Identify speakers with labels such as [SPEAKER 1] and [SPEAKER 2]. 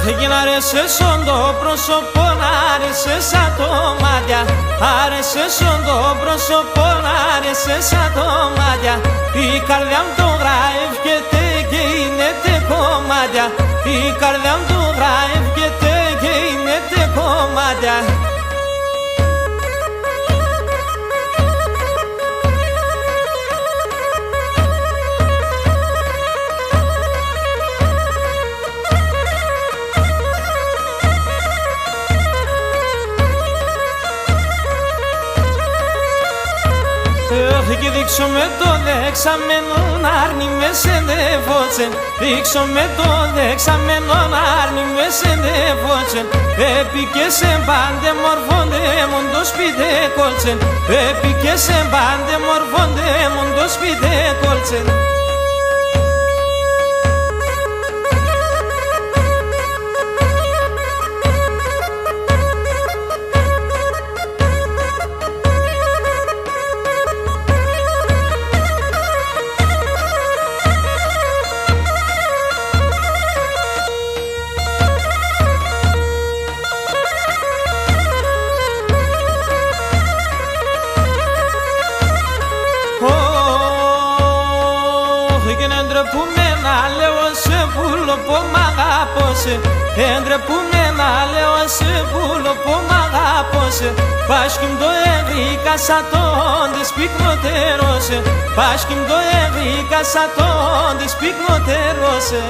[SPEAKER 1] Άρεσε σαν το πρόσωπο, άρεσε σαν το μάτια. Άρεσε σαν το πρόσωπο, άρεσε σαν το μάτια. Η καρδιά μου το γράφεται και είναι κομμάτια. Η καρδιά μου το γράφεται και είναι κομμάτια. Και δείξω με το δεξαμένο άρνη με σεντεφότσεν. Δείξω με το δεξαμένο άρνη με σεντεφότσεν. Έπικε σε μπάντε μορφώντε μον το σπίτι κόλτσεν. Έπικε σε μπάντε μορφώντε μον το σπίτι κόλτσεν. Εντρεπούμε να λέω σε πουλο που μ' αγάπωσε. Εντρεπούμε να λέω σε πουλο που μ' αγάπωσε. Πάσχημ το έβρικα σαν τον της πυκνοτέρωσε. Πάσχημ το έβρικα σαν τον της πυκνοτέρωσε.